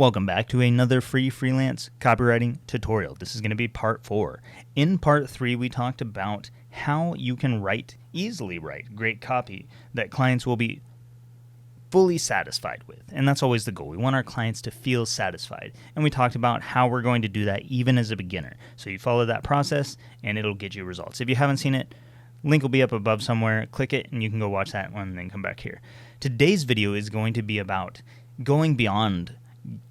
Welcome back to another free freelance copywriting tutorial. This is going to be part 4. In part 3, we talked about how you can easily write great copy that clients will be fully satisfied with. And that's always the goal. We want our clients to feel satisfied. And we talked about how we're going to do that even as a beginner. So you follow that process and it'll get you results. If you haven't seen it, link will be up above somewhere. Click it and you can go watch that one and then come back here. Today's video is going to be about going beyond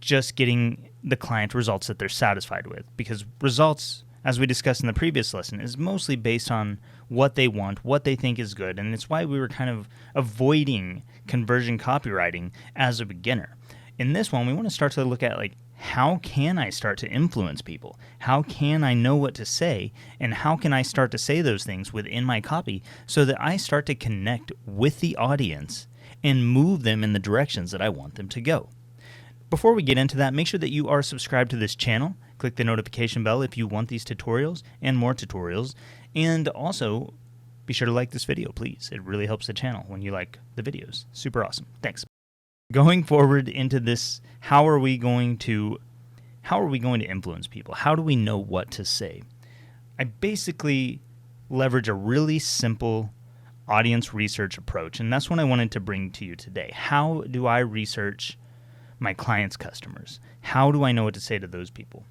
just getting the client results that they're satisfied with, because results, as we discussed in the previous lesson, is mostly based on what they want, what they think is good, and it's why we were kind of avoiding conversion copywriting as a beginner. In this one, we want to start to look at how can I start to influence people? How can I know what to say? And how can I start to say those things within my copy so that I start to connect with the audience and move them in the directions that I want them to go? Before we get into that, make sure that you are subscribed to this channel. Click the notification bell if you want these tutorials and more tutorials. And also, be sure to like this video, please. It really helps the channel when you like the videos. Super awesome. Thanks. Going forward into this, how are we going to influence people? How do we know what to say? I basically leverage a really simple audience research approach, and that's what I wanted to bring to you today. How do I research my clients' customers? How do I know what to say to those people?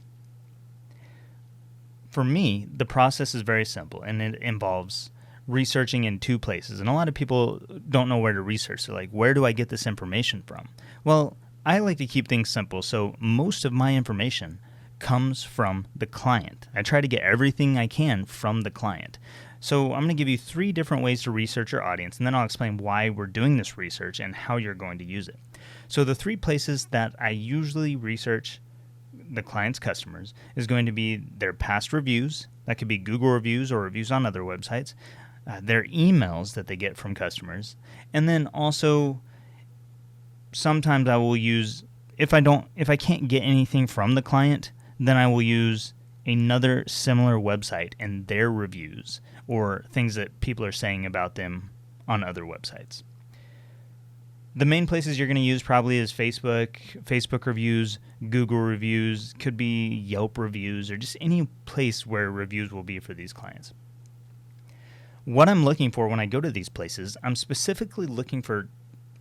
For me, the process is very simple, and it involves researching in 2 places. And a lot of people don't know where to research. They're like, where do I get this information from? Well, I like to keep things simple, so most of my information comes from the client. I try to get everything I can from the client. So I'm going to give you 3 different ways to research your audience, and then I'll explain why we're doing this research and how you're going to use it. So the 3 places that I usually research the client's customers is going to be their past reviews. That could be Google reviews or reviews on other websites, their emails that they get from customers, and then also sometimes I will use, if I can't get anything from the client, then I will use another similar website and their reviews or things that people are saying about them on other websites. The main places you're going to use probably is Facebook reviews, Google reviews, could be Yelp reviews, or just any place where reviews will be for these clients. What I'm looking for when I go to these places, I'm specifically looking for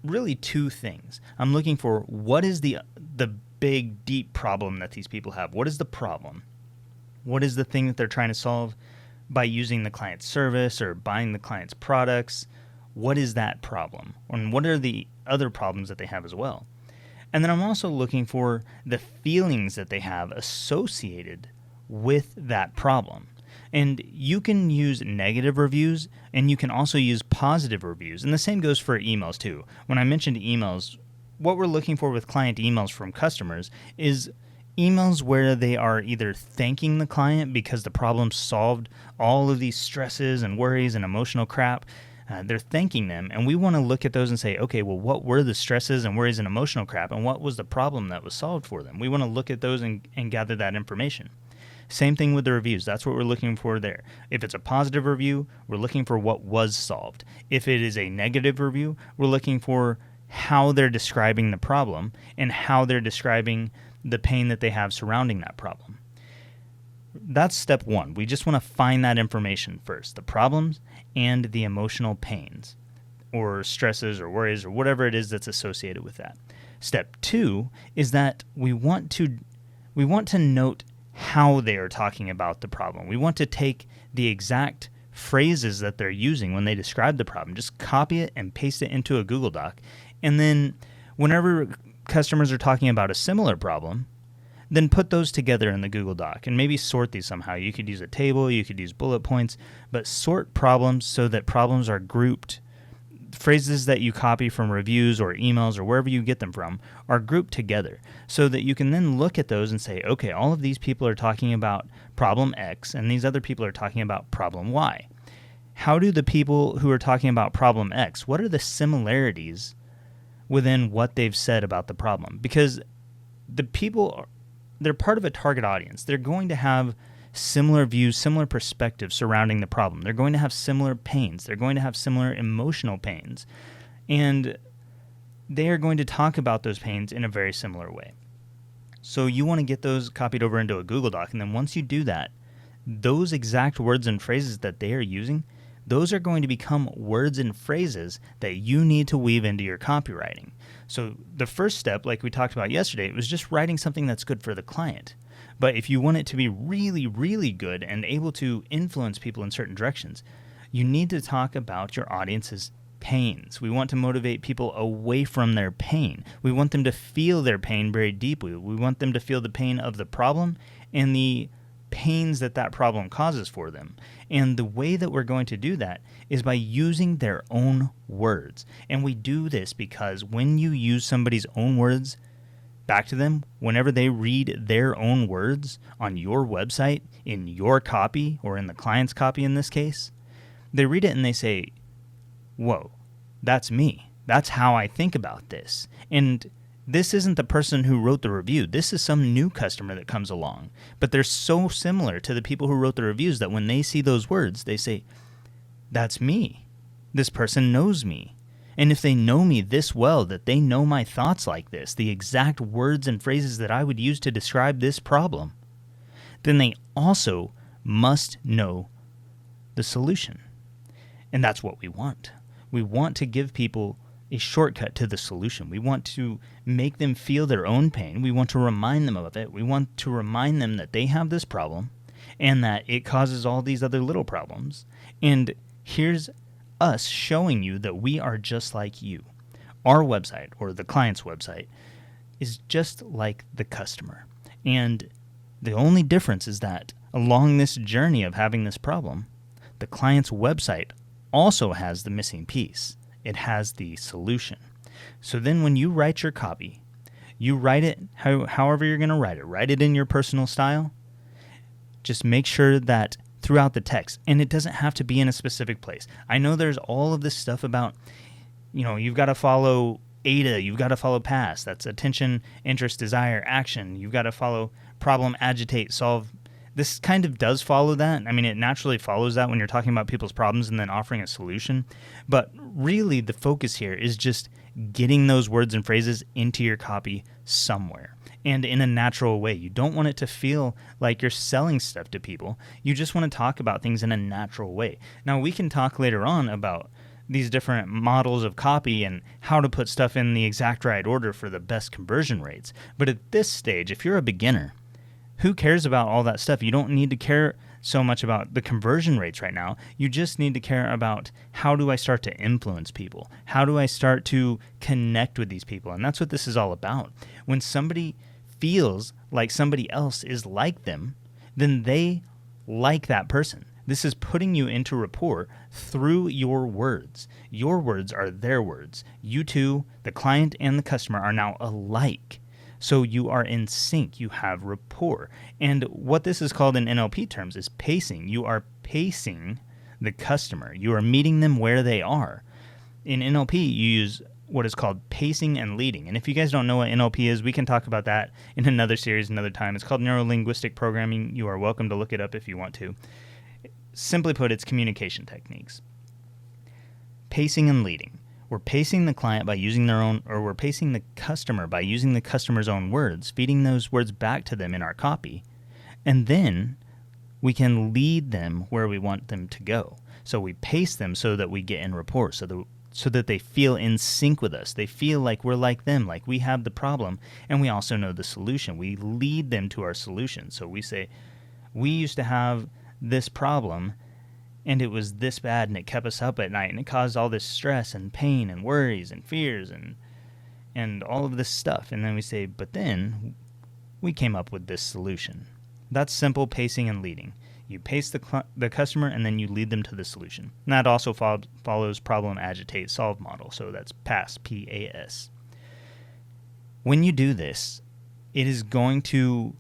really 2 things. I'm looking for what is the big, deep problem that these people have. What is the problem? What is the thing that they're trying to solve by using the client's service or buying the client's products? What is that problem? And what are the other problems that they have as well? And then I'm also looking for the feelings that they have associated with that problem. And you can use negative reviews, and you can also use positive reviews. And the same goes for emails too. When I mentioned emails, what we're looking for with client emails from customers is emails where they are either thanking the client because the problem solved all of these stresses and worries and emotional crap. They're thanking them, and we want to look at those and say, okay, well, what were the stresses and worries and emotional crap, and what was the problem that was solved for them? We want to look at those and gather that information. Same thing with the reviews. That's what we're looking for there. If it's a positive review, we're looking for what was solved. If it is a negative review, we're looking for how they're describing the problem and how they're describing the pain that they have surrounding that problem. That's step 1. We just want to find that information first, the problems and the emotional pains or stresses or worries or whatever it is that's associated with that. Step 2 is that we want to note how they are talking about the problem. We want to take the exact phrases that they're using when they describe the problem, just copy it and paste it into a Google Doc, and then whenever customers are talking about a similar problem, then put those together in the Google Doc and maybe sort these somehow. You could use a table, you could use bullet points, but sort problems so that problems are grouped. Phrases that you copy from reviews or emails or wherever you get them from are grouped together so that you can then look at those and say, okay, all of these people are talking about problem X and these other people are talking about problem Y. How do the people who are talking about problem X, what are the similarities within what they've said about the problem? Because the people, they're part of a target audience. They're going to have similar views, similar perspectives surrounding the problem. They're going to have similar pains. They're going to have similar emotional pains. And they are going to talk about those pains in a very similar way. So you want to get those copied over into a Google Doc, and then once you do that, those exact words and phrases that they are using, those are going to become words and phrases that you need to weave into your copywriting. So the first step, like we talked about yesterday, was just writing something that's good for the client. But if you want it to be really, really good and able to influence people in certain directions, you need to talk about your audience's pains. We want to motivate people away from their pain. We want them to feel their pain very deeply. We want them to feel the pain of the problem and the pains that that problem causes for them. And the way that we're going to do that is by using their own words. And we do this because when you use somebody's own words back to them, whenever they read their own words on your website, in your copy, or in the client's copy in this case, they read it and they say, whoa, that's me. That's how I think about this. And this isn't the person who wrote the review. This is some new customer that comes along. But they're so similar to the people who wrote the reviews that when they see those words, they say, that's me. This person knows me. And if they know me this well, that they know my thoughts like this, the exact words and phrases that I would use to describe this problem, then they also must know the solution. And that's what we want. We want to give people a shortcut to the solution. We want to make them feel their own pain. We want to remind them of it. We want to remind them that they have this problem and that it causes all these other little problems. And here's us showing you that we are just like you. Our website, or the client's website, is just like the customer. And the only difference is that along this journey of having this problem, the client's website also has the missing piece. It has the solution. So then when you write your copy, you write it however you're going to write it. Write it in your personal style. Just make sure that throughout the text, and it doesn't have to be in a specific place. I know there's all of this stuff about, you've got to follow AIDA, you've got to follow PASS. That's attention, interest, desire, action. You've got to follow problem, agitate, solve. This kind of does follow that. I mean, it naturally follows that when you're talking about people's problems and then offering a solution. But really, the focus here is just getting those words and phrases into your copy somewhere and in a natural way. You don't want it to feel like you're selling stuff to people. You just want to talk about things in a natural way. Now, we can talk later on about these different models of copy and how to put stuff in the exact right order for the best conversion rates. But at this stage, if you're a beginner, who cares about all that stuff? You don't need to care so much about the conversion rates right now. You just need to care about, how do I start to influence people? How do I start to connect with these people? And that's what this is all about. When somebody feels like somebody else is like them, then they like that person. This is putting you into rapport through your words. Your words are their words. You two, the client and the customer, are now alike. So you are in sync, you have rapport. And what this is called in NLP terms is pacing. You are pacing the customer. You are meeting them where they are. In NLP, you use what is called pacing and leading. And if you guys don't know what NLP is, we can talk about that in another series, another time. It's called Neuro-Linguistic Programming. You are welcome to look it up if you want to. Simply put, it's communication techniques. Pacing and leading. We're pacing the client by using their own, or we're pacing the customer by using the customer's own words, feeding those words back to them in our copy, and then we can lead them where we want them to go. So we pace them so that we get in rapport, so that they feel in sync with us. They feel like we're like them, like we have the problem, and we also know the solution. We lead them to our solution. So we say, we used to have this problem, and it was this bad, and it kept us up at night, and it caused all this stress and pain and worries and fears and all of this stuff. And then we say, but then we came up with this solution. That's simple pacing and leading. You pace the customer, and then you lead them to the solution. And that also follows problem, agitate, solve model. So that's PASS, P-A-S. When you do this, it is going to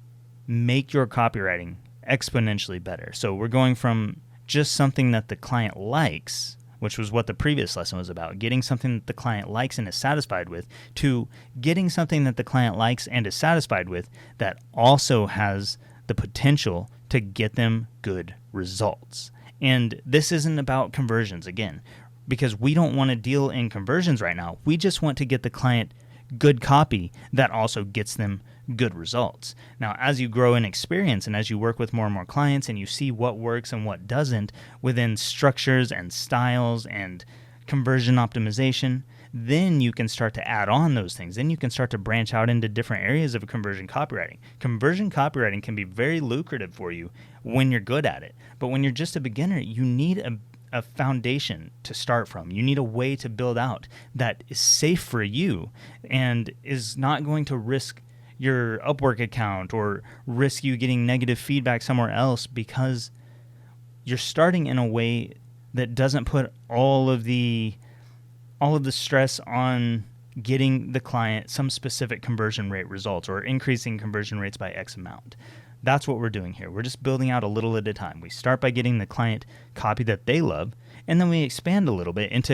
make your copywriting exponentially better. So we're going from just something that the client likes, which was what the previous lesson was about, getting something that the client likes and is satisfied with, to getting something that the client likes and is satisfied with that also has the potential to get them good results. And this isn't about conversions, again, because we don't want to deal in conversions right now. We just want to get the client good copy that also gets them good results. Now, as you grow in experience and as you work with more and more clients and you see what works and what doesn't within structures and styles and conversion optimization, then you can start to add on those things. Then you can start to branch out into different areas of conversion copywriting. Conversion copywriting can be very lucrative for you when you're good at it. But when you're just a beginner, you need a foundation to start from. You need a way to build out that is safe for you and is not going to risk your Upwork account or risk you getting negative feedback somewhere else, because you're starting in a way that doesn't put all of the stress on getting the client some specific conversion rate results or increasing conversion rates by X amount. That's what we're doing here. We're just building out a little at a time. We start by getting the client copy that they love, and then we expand a little bit into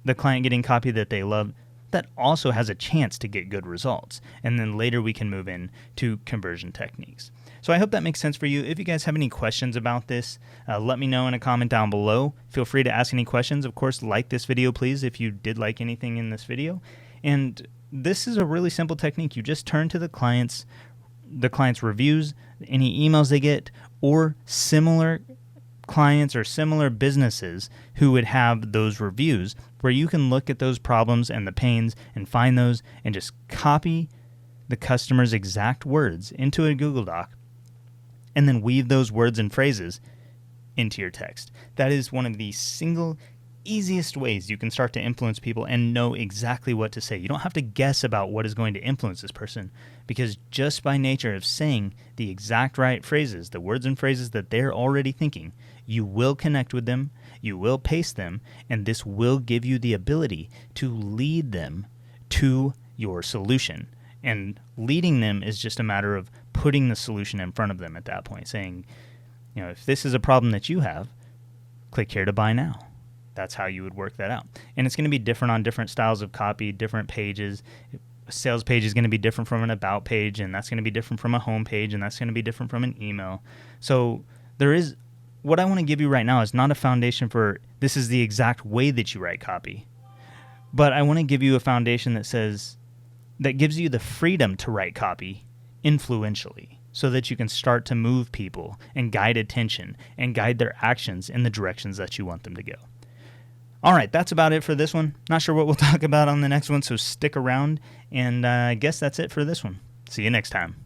the client getting copy that they love that also has a chance to get good results. And then later we can move in to conversion techniques. So I hope that makes sense for you. If you guys have any questions about this, let me know in a comment down below. Feel free to ask any questions. Of course, like this video, please, if you did like anything in this video. And this is a really simple technique. You just turn to the client's reviews, any emails they get, or similar clients or similar businesses who would have those reviews, where you can look at those problems and the pains and find those and just copy the customer's exact words into a Google Doc and then weave those words and phrases into your text. That is one of the single easiest ways you can start to influence people and know exactly what to say. You don't have to guess about what is going to influence this person, because just by nature of saying the exact right phrases, the words and phrases that they're already thinking, you will connect with them, you will pace them, and this will give you the ability to lead them to your solution. And leading them is just a matter of putting the solution in front of them at that point, saying, if this is a problem that you have, click here to buy now. That's how you would work that out. And it's going to be different on different styles of copy, different pages. A sales page is going to be different from an about page, and that's going to be different from a home page, and that's going to be different from an email. So what I want to give you right now is not a foundation for this is the exact way that you write copy, but I want to give you a foundation that gives you the freedom to write copy influentially, so that you can start to move people and guide attention and guide their actions in the directions that you want them to go. All right, that's about it for this one. Not sure what we'll talk about on the next one, so stick around, and I guess that's it for this one. See you next time.